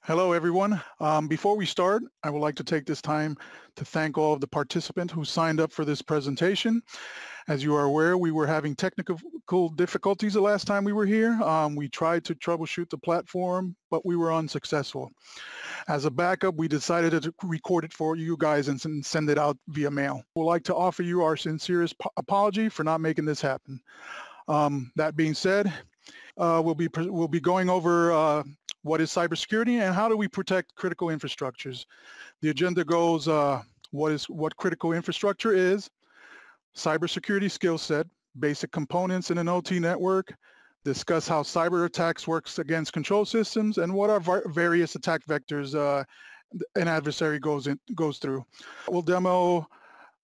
Hello, everyone. Before we start, I would like to take this time to thank all of the participants who signed up for this presentation. As you are aware, we were having technical difficulties the last time we were here. We tried to troubleshoot the platform, but we were unsuccessful. As a backup, we decided to record it for you guys and send it out via mail. We'd like to offer you our sincerest apology for not making this happen. That being said, we'll be going over what is cybersecurity and how do we protect critical infrastructures. The agenda goes what critical infrastructure is, cybersecurity skill set, basic components in an OT network, discuss how cyber attacks works against control systems, and what are various attack vectors an adversary goes through. We'll demo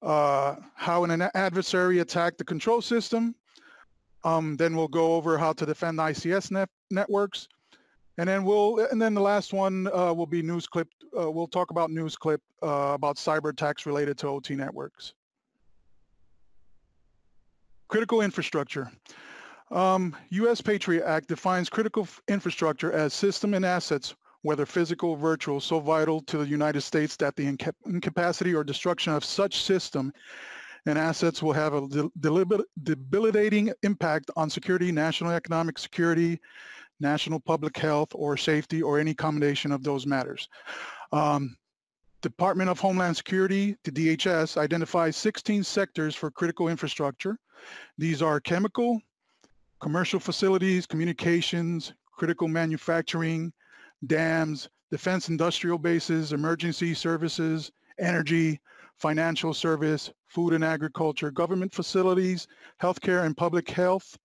how an adversary attacked the control system. Then we'll go over how to defend ICS networks, and then the last one will be news clip. We'll talk about news clip about cyber attacks related to OT networks. Critical infrastructure. U.S. Patriot Act defines critical infrastructure as system and assets, whether physical or virtual, so vital to the United States that the incapacity or destruction of such system and assets will have a debilitating impact on security, national economic security, national public health or safety, or any combination of those matters. Department of Homeland Security, the DHS, identifies 16 sectors for critical infrastructure. These are chemical, commercial facilities, communications, critical manufacturing, dams, defense industrial bases, emergency services, energy, financial service, food and agriculture, government facilities, healthcare and public health,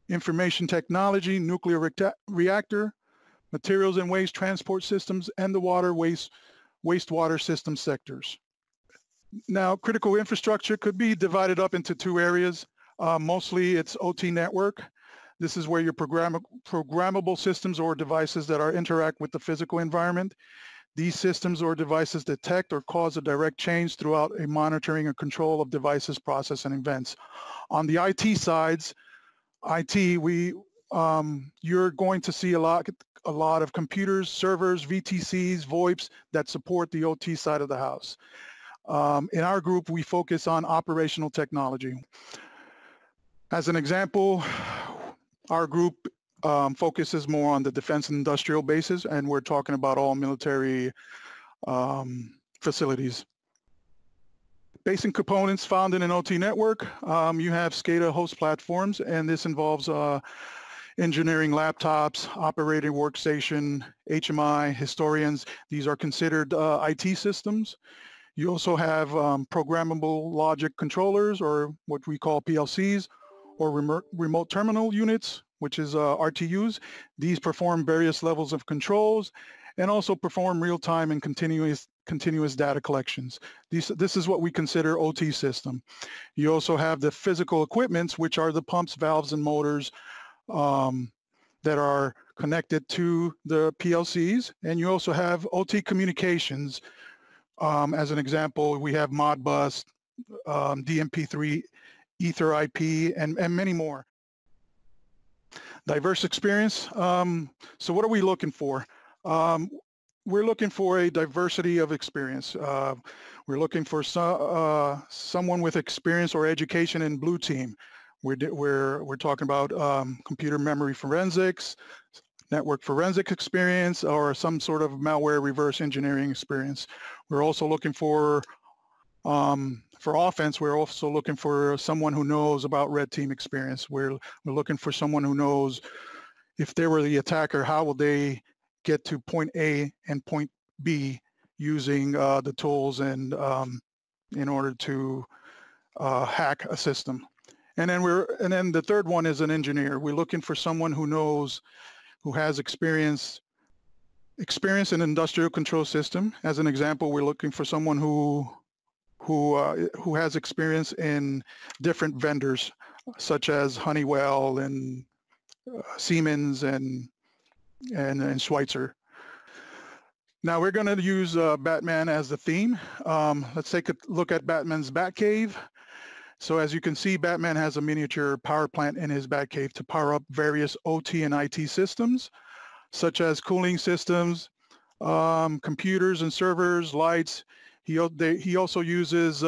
information technology, nuclear reactor, materials and waste transport systems, and the wastewater system sectors. Now, critical infrastructure could be divided up into two areas. Mostly it's OT network. This is where your programmable systems or devices that interact with the physical environment. These systems or devices detect or cause a direct change throughout a monitoring and control of devices, process, and events. On the IT sides, you're going to see a lot of computers, servers, VTCs, VoIPs that support the OT side of the house. In our group, we focus on operational technology. As an example, our group focuses more on the defense and industrial bases, and we're talking about all military facilities. Basic components found in an OT network, you have SCADA host platforms, and this involves engineering laptops, operating workstation, HMI, historians. These are considered IT systems. You also have programmable logic controllers, or what we call PLCs, or remote terminal units, which is RTUs. These perform various levels of controls and also perform real-time and continuous data collections. This is what we consider OT system. You also have the physical equipments, which are the pumps, valves, and motors that are connected to the PLCs. And you also have OT communications. As an example, we have Modbus, DMP3, Ether IP, and many more. Diverse experience. So what are we looking for? We're looking for a diversity of experience. We're looking for someone with experience or education in blue team. We're talking about computer memory forensics, network forensic experience, or some sort of malware reverse engineering experience. We're also looking for offense, we're also looking for someone who knows about red team experience. We're looking for someone who knows if they were the attacker, how will they get to point A and point B using the tools and in order to hack a system. And then the third one is an engineer. We're looking for someone who has experience in industrial control system. As an example, we're looking for someone who has experience in different vendors such as Honeywell and Siemens and Schweitzer. Now we're going to use Batman as the theme. Let's take a look at Batman's Batcave. So as you can see, Batman has a miniature power plant in his Batcave to power up various OT and IT systems, such as cooling systems, computers and servers, lights. He also uses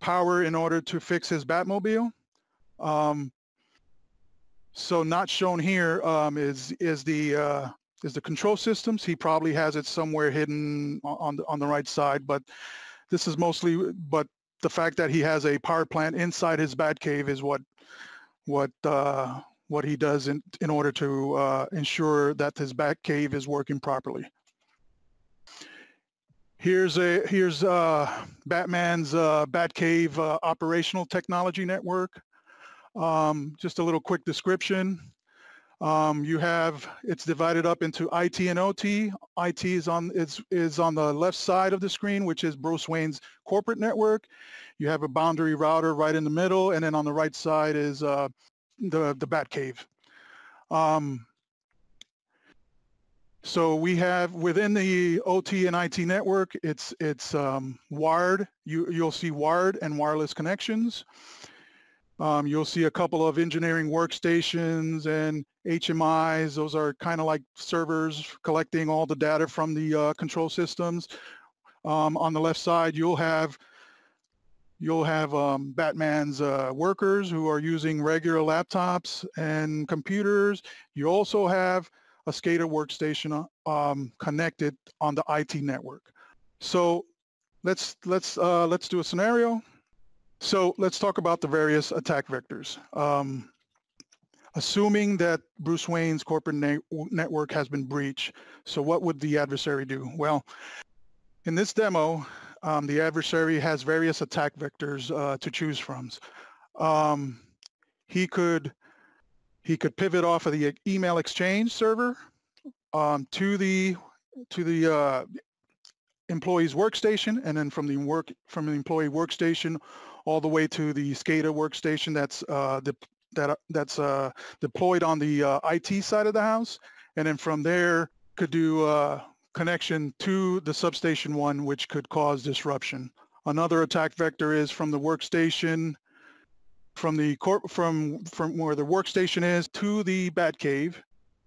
power in order to fix his Batmobile. So not shown here is the control systems. He probably has it somewhere hidden on the right side, but this is mostly. But the fact that he has a power plant inside his Batcave is what he does in order to ensure that his Batcave is working properly. Here's Batman's Batcave operational technology network. Just a little quick description. It's divided up into IT and OT. IT is on the left side of the screen, which is Bruce Wayne's corporate network. You have a boundary router right in the middle, and then on the right side is the Batcave. So we have within the OT and IT network, it's wired. You'll see wired and wireless connections. You'll see a couple of engineering workstations and HMIs. Those are kind of like servers collecting all the data from the control systems. On the left side, you'll have Batman's workers who are using regular laptops and computers. You also have a SCADA workstation connected on the IT network. So let's do a scenario. So let's talk about the various attack vectors. Assuming that Bruce Wayne's corporate network has been breached, so what would the adversary do? Well, in this demo, the adversary has various attack vectors to choose from. He could pivot off of the email exchange server to the employee's workstation, and then from the employee workstation all the way to the SCADA workstation that's deployed on the IT side of the house, and then from there could do connection to the substation 1, which could cause disruption. Another attack vector is from the workstation, from where the workstation is to the Batcave,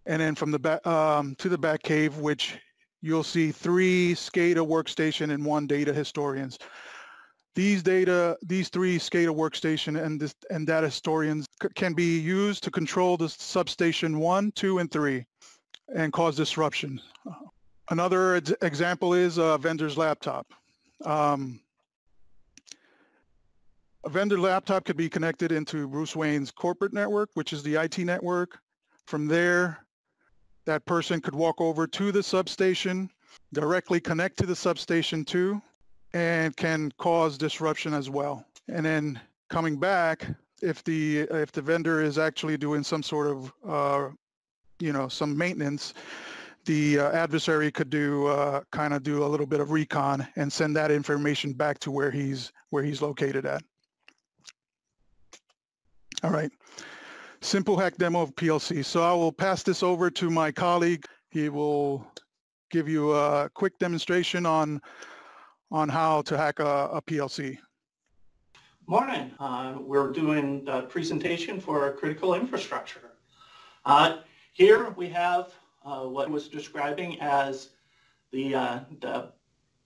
and then from the to the Batcave, which you'll see 3 SCADA workstation and 1 data historians. These 3 SCADA workstation and data historians can be used to control the substation 1, 2, and 3 and cause disruption. Another example is a vendor's laptop. A vendor laptop could be connected into Bruce Wayne's corporate network, which is the IT network. From there, that person could walk over to the substation, directly connect to the substation 2, and can cause disruption as well. And then coming back, if the vendor is actually doing some sort of some maintenance, the adversary could kind of do a little bit of recon and send that information back to where he's located at. All right, simple hack demo of PLC. So I will pass this over to my colleague. He will give you a quick demonstration on how to hack a PLC. Morning. We're doing a presentation for critical infrastructure. Here we have what I was describing as the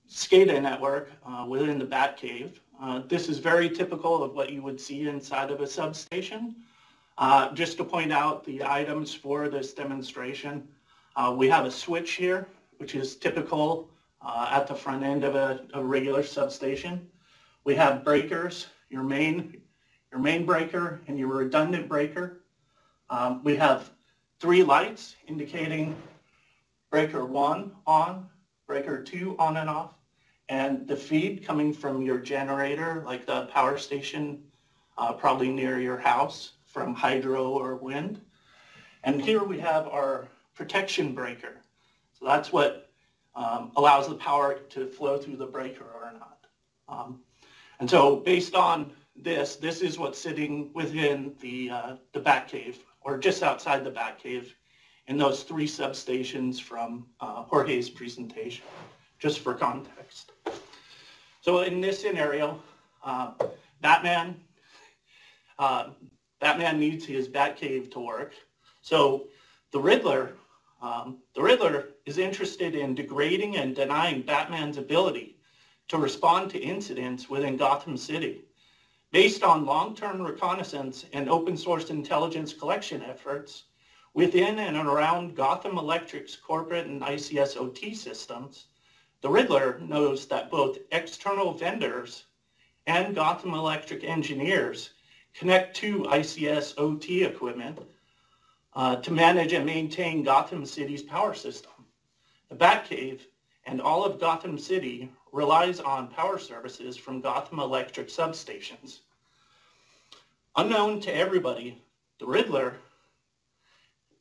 SCADA network within the Batcave. This is very typical of what you would see inside of a substation. Just to point out the items for this demonstration, we have a switch here, which is typical at the front end of a regular substation. We have breakers, your main breaker and your redundant breaker. We have 3 lights indicating breaker 1 on, breaker 2 on and off, and the feed coming from your generator, like the power station probably near your house from hydro or wind. And here we have our protection breaker. So that's what allows the power to flow through the breaker or not. And so based on this is what's sitting within the Batcave, or just outside the Batcave, in those 3 substations from Jorge's presentation, just for context. So in this scenario, Batman needs his Batcave to work. So the Riddler The Riddler is interested in degrading and denying Batman's ability to respond to incidents within Gotham City. Based on long-term reconnaissance and open source intelligence collection efforts within and around Gotham Electric's corporate and ICS-OT systems, the Riddler knows that both external vendors and Gotham Electric engineers connect to ICS-OT equipment to manage and maintain Gotham City's power system. The Batcave and all of Gotham City relies on power services from Gotham Electric substations. Unknown to everybody, the Riddler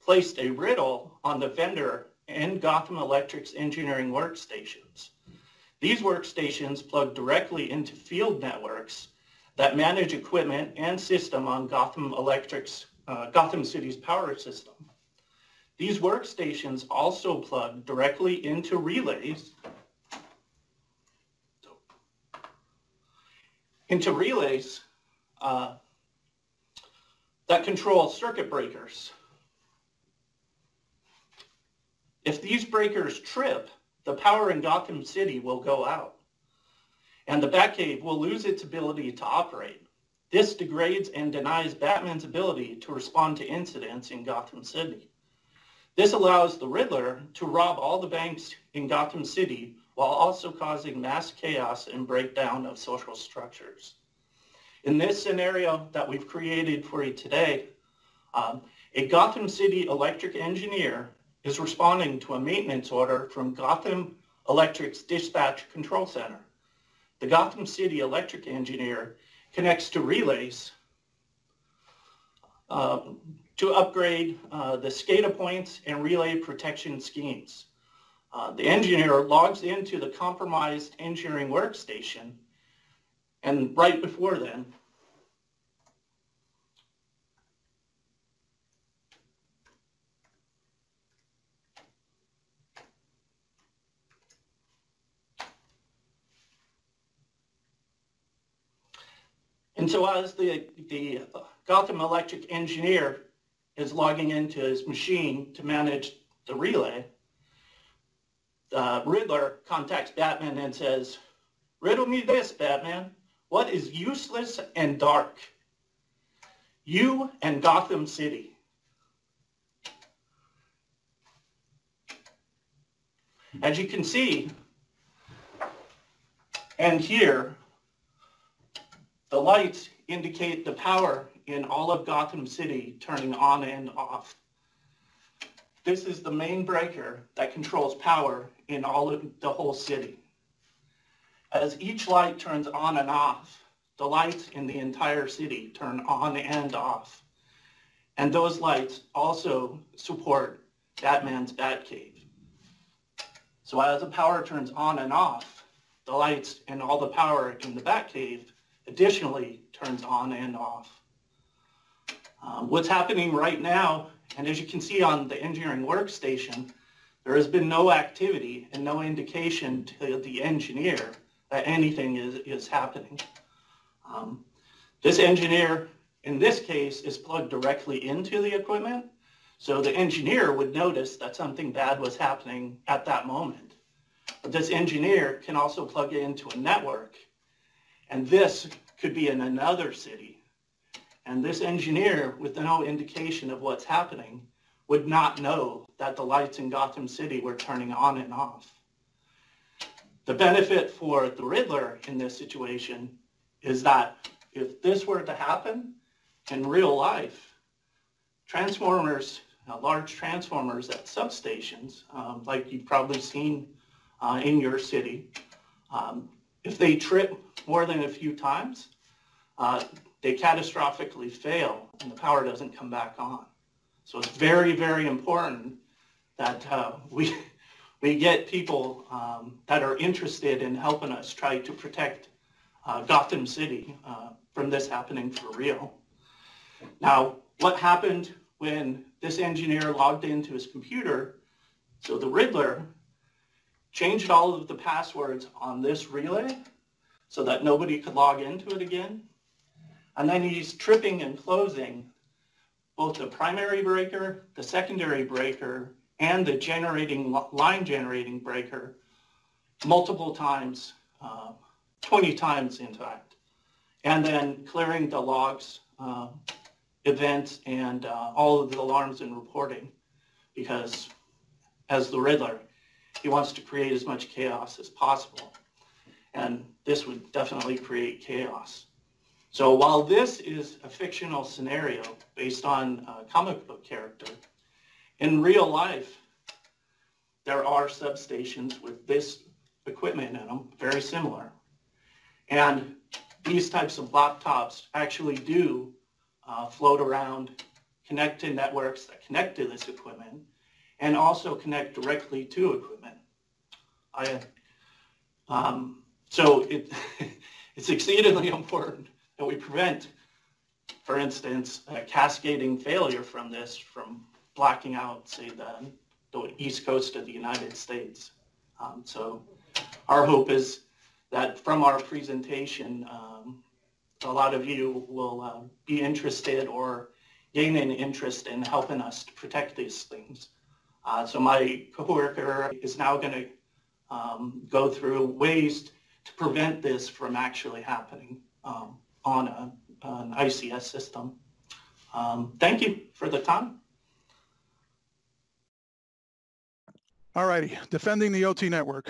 placed a riddle on the vendor and Gotham Electric's engineering workstations. These workstations plug directly into field networks that manage equipment and system on Gotham City's power system. These workstations also plug directly into relays that control circuit breakers. If these breakers trip, the power in Gotham City will go out, and the Batcave will lose its ability to operate. This degrades and denies Batman's ability to respond to incidents in Gotham City. This allows the Riddler to rob all the banks in Gotham City while also causing mass chaos and breakdown of social structures. In this scenario that we've created for you today, a Gotham City electric engineer is responding to a maintenance order from Gotham Electric's dispatch control center. The Gotham City electric engineer connects to relays to upgrade the SCADA points and relay protection schemes. The engineer logs into the compromised engineering workstation, and right before then, and so as the Gotham Electric engineer is logging into his machine to manage the relay, the Riddler contacts Batman and says, "Riddle me this, Batman. What is useless and dark? You and Gotham City." As you can see and hear, the lights indicate the power in all of Gotham City turning on and off. This is the main breaker that controls power in all of the whole city. As each light turns on and off, the lights in the entire city turn on and off. And those lights also support Batman's Batcave. So as the power turns on and off, the lights and all the power in the Batcave additionally turns on and off. What's happening right now, and as you can see on the engineering workstation, there has been no activity and no indication to the engineer that anything is happening. This engineer, in this case, is plugged directly into the equipment, so the engineer would notice that something bad was happening at that moment. But this engineer can also plug into a network, and this could be in another city. And this engineer, with no indication of what's happening, would not know that the lights in Gotham City were turning on and off. The benefit for the Riddler in this situation is that if this were to happen in real life, transformers, large transformers at substations, like you've probably seen in your city, if they trip more than a few times, they catastrophically fail and the power doesn't come back on. So it's very, very important that we get people that are interested in helping us try to protect Gotham City from this happening for real. Now, what happened when this engineer logged into his computer? So the Riddler changed all of the passwords on this relay so that nobody could log into it again. And then he's tripping and closing both the primary breaker, the secondary breaker, and the line generating breaker multiple times, 20 times in fact, and then clearing the logs, events, and all of the alarms and reporting, because as the Riddler, he wants to create as much chaos as possible, and this would definitely create chaos. So while this is a fictional scenario based on a comic book character, in real life, there are substations with this equipment in them, very similar. And these types of laptops actually do float around, connect to networks that connect to this equipment, and also connect directly to equipment. So it's exceedingly important that we prevent, for instance, a cascading failure from this, from blacking out, say, the east coast of the United States. So our hope is that from our presentation, a lot of you will be interested or gain an interest in helping us to protect these things. So my coworker is now going to go through ways to prevent this from actually happening on an ICS system. Thank you for the time. All righty, defending the OT network.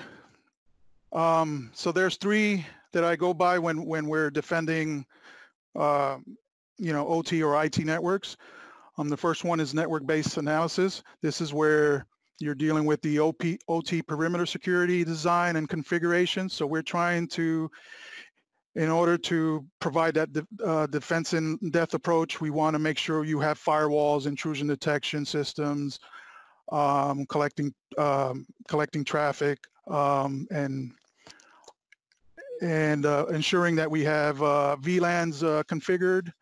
So there's three that I go by when we're defending, OT or IT networks. The first one is network-based analysis. This is where you're dealing with the OT perimeter security design and configuration. So we're trying to, in order to provide that defense in depth approach, we want to make sure you have firewalls, intrusion detection systems, collecting traffic, and ensuring that we have VLANs configured.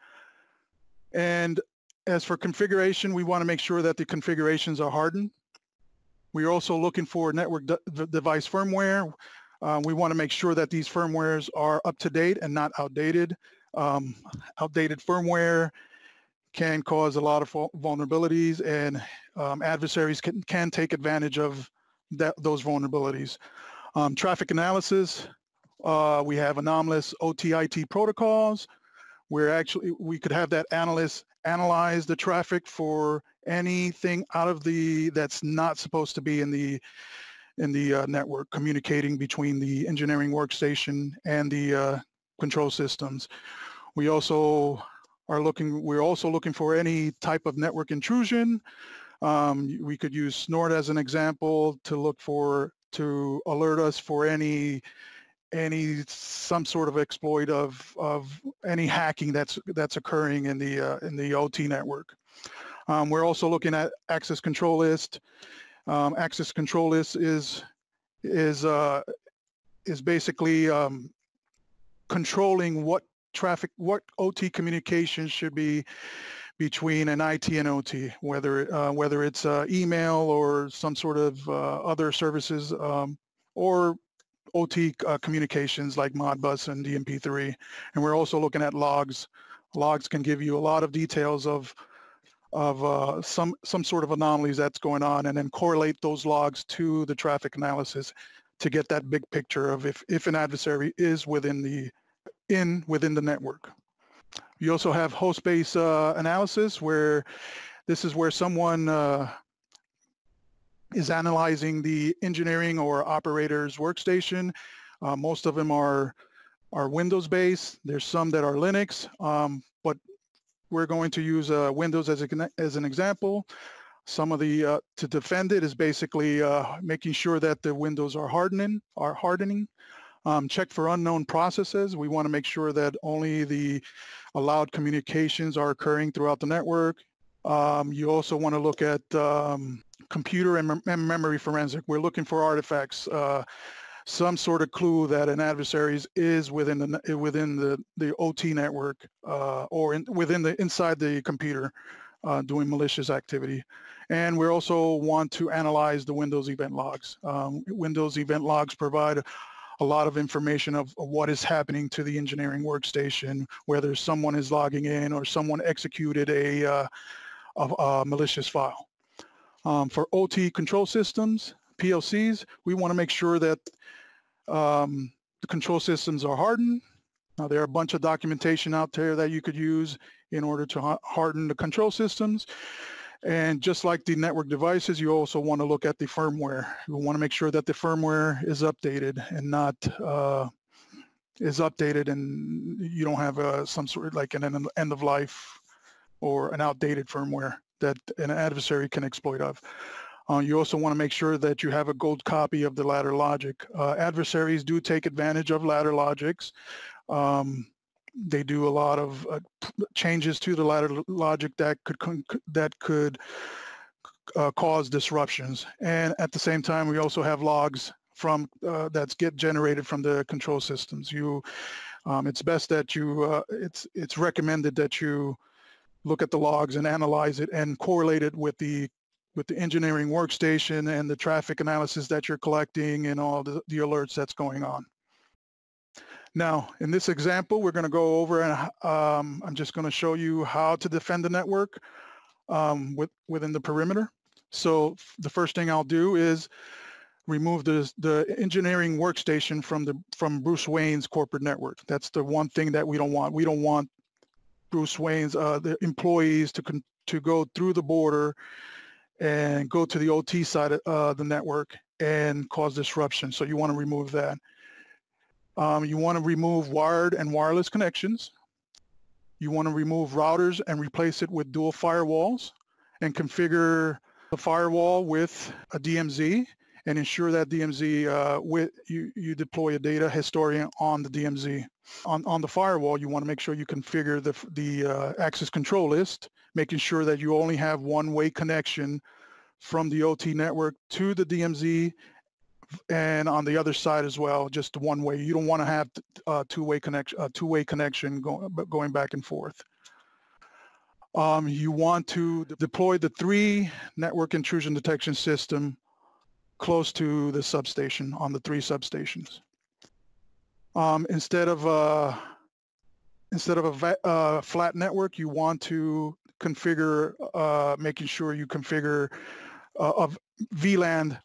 And as for configuration, we want to make sure that the configurations are hardened. We're also looking for network device firmware. We want to make sure that these firmwares are up to date and not outdated. Outdated firmware can cause a lot of vulnerabilities, and adversaries can take advantage of those vulnerabilities. Traffic analysis, we have anomalous OT-IT protocols, where we could have that analyst analyze the traffic for anything that's not supposed to be in the network, communicating between the engineering workstation and the control systems. We're also looking for any type of network intrusion. We could use Snort as an example to alert us for some sort of exploit of any hacking that's occurring in the OT network. We're also looking at access control list. Access control list is basically controlling what OT communications should be between an IT and OT, whether it's email or some sort of other services, or OT communications like Modbus and DMP3. And we're also looking at logs. Logs can give you a lot of details of some sort of anomalies that's going on, and then correlate those logs to the traffic analysis to get that big picture of if an adversary is within the network. You also have host-based analysis, where this is where someone is analyzing the engineering or operator's workstation. Most of them are Windows-based. There's some that are Linux, but we're going to use Windows as an example. Some of the to defend it is basically making sure that the windows are hardening. Check for unknown processes. We want to make sure that only the allowed communications are occurring throughout the network. You also want to look at computer and memory forensic. We're looking for artifacts, some sort of clue that an adversary is within the OT network, or inside the computer, doing malicious activity. And we also want to analyze the Windows event logs. Windows event logs provide a lot of information of what is happening to the engineering workstation, whether someone is logging in or someone executed a malicious file. For OT control systems, PLCs, we want to make sure that the control systems are hardened. Now, there are a bunch of documentation out there that you could use in order to harden the control systems. And just like the network devices, you also want to look at the firmware. You want to make sure that the firmware is updated and not and you don't have some sort of like an end of life or an outdated firmware that an adversary can exploit of. You also want to make sure that you have a gold copy of the ladder logic. Adversaries do take advantage of ladder logics. They do a lot of changes to the ladder logic that could cause disruptions. And at the same time, we also have logs from that get generated from the control systems. It's best that you it's recommended that you look at the logs and analyze it and correlate it with the engineering workstation and the traffic analysis that you're collecting and all the alerts that's going on. Now, in this example, we're going to go over and I'm just going to show you how to defend the network within the perimeter. So the first thing I'll do is remove the engineering workstation from Bruce Wayne's corporate network. That's the one thing that we don't want. We don't want Bruce Wayne's the employees to go through the border and go to the OT side of the network and cause disruption. So you want to remove that. You want to remove wired and wireless connections. You want to remove routers and replace it with dual firewalls and configure the firewall with a DMZ and ensure that DMZ, you deploy a data historian on the DMZ. On the firewall, you want to make sure you configure the access control list, making sure that you only have one-way connection from the OT network to the DMZ, and on the other side as well, just one way. You don't want to have two-way connection going back and forth. You want to deploy the 3 network intrusion detection system close to the substation on the 3 substations. Instead of a flat network, you want to configure, making sure you configure of VLAN,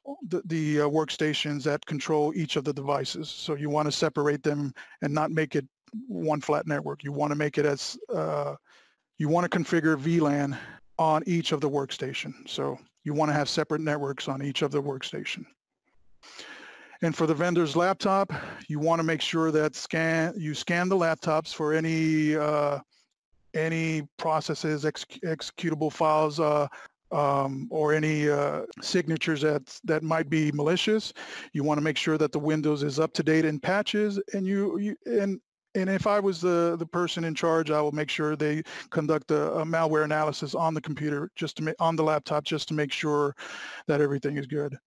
the workstations that control each of the devices. So you want to separate them and not make it one flat network. You want to make it as, you want to configure VLAN on each of the workstation. So you want to have separate networks on each of the workstation. And for the vendor's laptop, you want to make sure that you scan the laptops for any processes, executable files, or any signatures that might be malicious. You want to make sure that the Windows is up to date in patches, and if I was the person in charge, I will make sure they conduct a malware analysis on the computer, on the laptop, just to make sure that everything is good.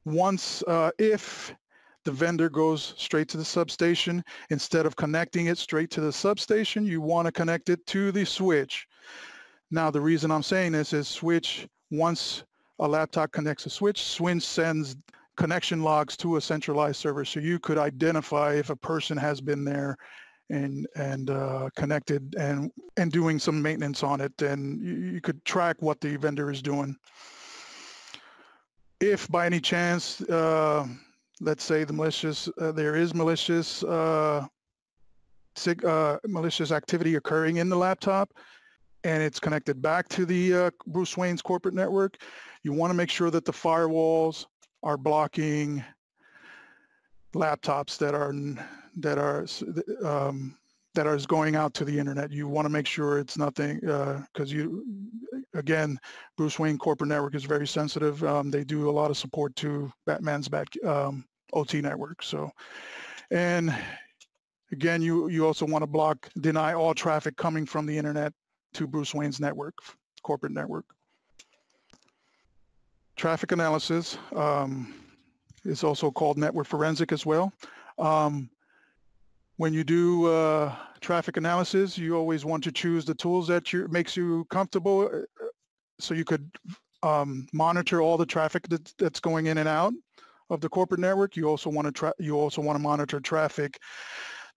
If the vendor goes straight to the substation, instead of connecting it straight to the substation, you want to connect it to the switch. Now, the reason I'm saying this is once a laptop connects a switch sends connection logs to a centralized server, so you could identify if a person has been there and connected and doing some maintenance on it, and you could track what the vendor is doing. If by any chance, let's say there is malicious activity occurring in the laptop, and it's connected back to the Bruce Wayne's corporate network, you want to make sure that the firewalls are blocking laptops that are going out to the internet. You want to make sure it's nothing, because again, Bruce Wayne corporate network is very sensitive. They do a lot of support to Batman's OT network. So, and again, you also want to deny all traffic coming from the internet to Bruce Wayne's network, corporate network. Traffic analysis is also called network forensic as well. When you do traffic analysis, you always want to choose the tools that makes you comfortable, so you could monitor all the traffic that's going in and out of the corporate network. You also want to monitor traffic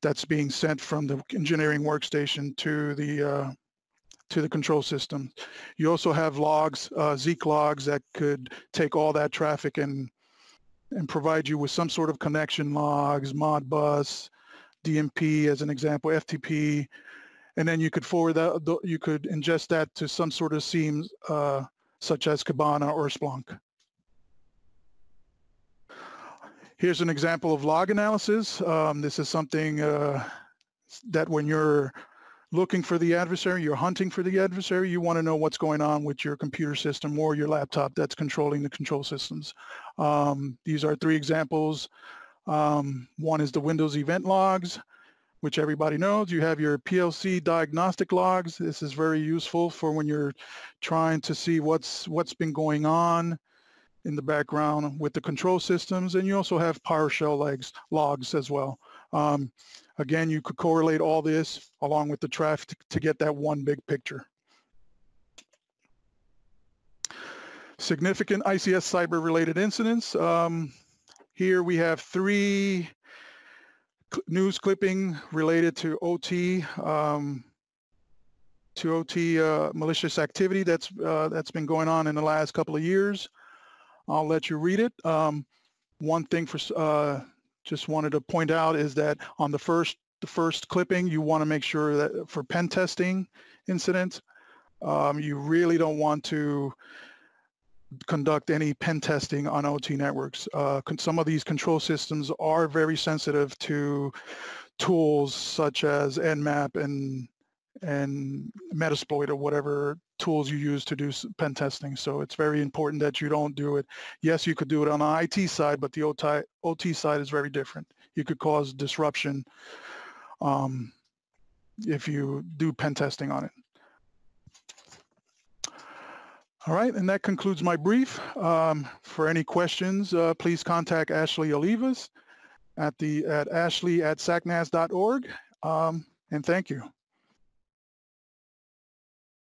that's being sent from the engineering workstation to the to the control system. You also have logs, Zeek logs, that could take all that traffic and provide you with some sort of connection logs, Modbus, DMP as an example, FTP, and then you could forward that, you could ingest that to some sort of SIEM, such as Kibana or Splunk. Here's an example of log analysis. This is something that when you're looking for the adversary, you're hunting for the adversary, you want to know what's going on with your computer system or your laptop that's controlling the control systems. These are 3 examples. One is the Windows event logs, which everybody knows. You have your PLC diagnostic logs. This is very useful for when you're trying to see what's been going on in the background with the control systems. And you also have PowerShell logs as well. Again, you could correlate all this along with the traffic to get that one big picture. Significant ICS cyber-related incidents. Here we have 3 news clipping related to OT, malicious activity that's been going on in the last couple of years. I'll let you read it. One thing just wanted to point out is that on the first clipping, you want to make sure that for pen testing incidents, you really don't want to conduct any pen testing on OT networks. Some of these control systems are very sensitive to tools such as Nmap and Metasploit or whatever tools you use to do pen testing. So it's very important that you don't do it. Yes, you could do it on the IT side, but the OT side is very different. You could cause disruption if you do pen testing on it. All right, and that concludes my brief. For any questions, please contact Ashley Olivas at ashley@sacnas.org, and thank you.